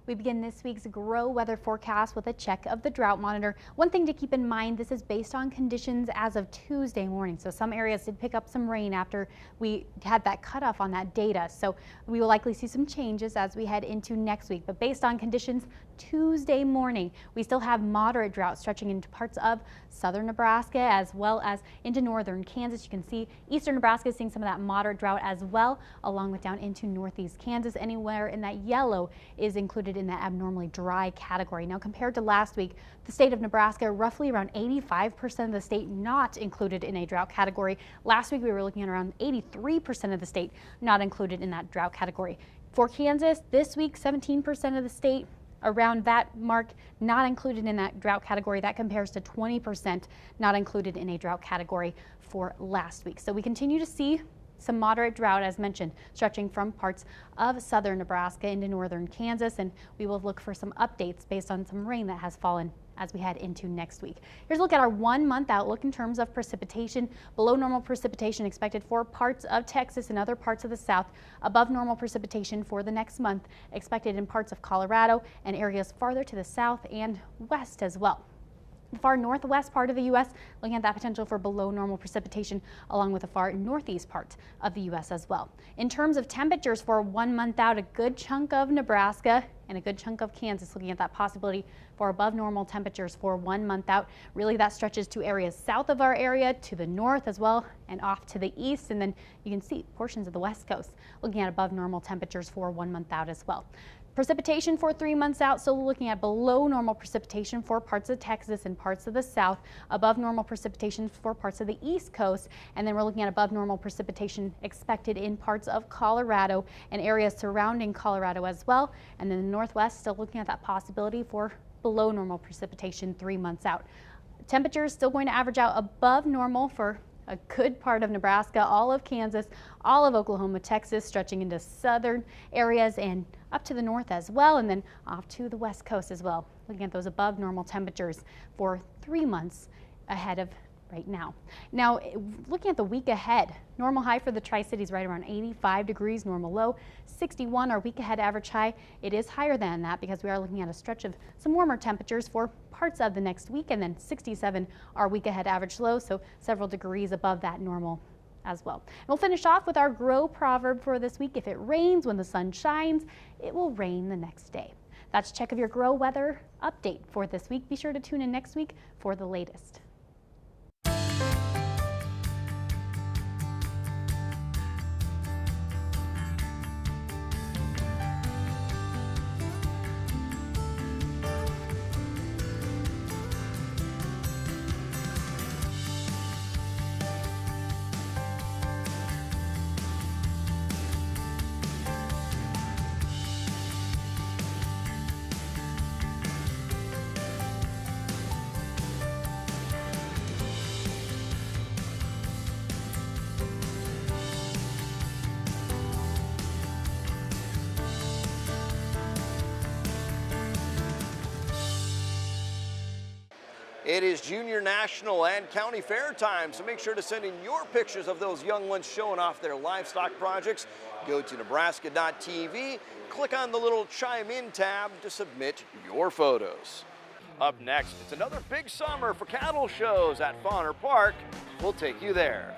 We begin this week's Grow weather forecast with a check of the drought monitor. One thing to keep in mind, this is based on conditions as of Tuesday morning. So some areas did pick up some rain after we had that cutoff on that data. So we will likely see some changes as we head into next week. But based on conditions Tuesday morning, we still have moderate drought stretching into parts of southern Nebraska as well as into northern Kansas. You can see eastern Nebraska is seeing some of that moderate drought as well, along with down into northeast Kansas. Anywhere in that yellow is included in that abnormally dry category. Now, compared to last week, the state of Nebraska, roughly around 85% of the state not included in a drought category. Last week, we were looking at around 83% of the state not included in that drought category. For Kansas, this week, 17% of the state around that mark not included in that drought category. That compares to 20% not included in a drought category for last week. So we continue to see some moderate drought, as mentioned, stretching from parts of southern Nebraska into northern Kansas, and we will look for some updates based on some rain that has fallen as we head into next week. Here's a look at our 1 month outlook in terms of precipitation. Below normal precipitation expected for parts of Texas and other parts of the south. Above normal precipitation for the next month expected in parts of Colorado and areas farther to the south and west as well. The far northwest part of the U.S. looking at that potential for below normal precipitation, along with the far northeast part of the U.S. as well. In terms of temperatures for 1 month out, a good chunk of Nebraska and a good chunk of Kansas looking at that possibility for above normal temperatures for 1 month out. Really, that stretches to areas south of our area, to the north as well, and off to the east. And then you can see portions of the west coast looking at above normal temperatures for 1 month out as well. Precipitation for 3 months out, so looking at below normal precipitation for parts of Texas and parts of the south, above normal precipitation for parts of the east coast, and then we're looking at above normal precipitation expected in parts of Colorado and areas surrounding Colorado as well. And then the northwest, still looking at that possibility for below normal precipitation 3 months out. Temperatures still going to average out above normal for a good part of Nebraska, all of Kansas, all of Oklahoma, Texas, stretching into southern areas and up to the north as well, and then off to the west coast as well. Looking at those above normal temperatures for 3 months ahead of right now. Now, looking at the week ahead, normal high for the Tri-Cities right around 85 degrees, normal low 61, our week ahead average high. It is higher than that because we are looking at a stretch of some warmer temperatures for parts of the next week, and then 67 our week ahead average low, so several degrees above that normal as well. And we'll finish off with our Grow proverb for this week. If it rains when the sun shines, it will rain the next day. That's a check of your Grow weather update for this week. Be sure to tune in next week for the latest. It is Junior National and County Fair time, so make sure to send in your pictures of those young ones showing off their livestock projects. Go to Nebraska.tv, click on the little Chime In tab to submit your photos. Up next, it's another big summer for cattle shows at Fauner Park. We'll take you there.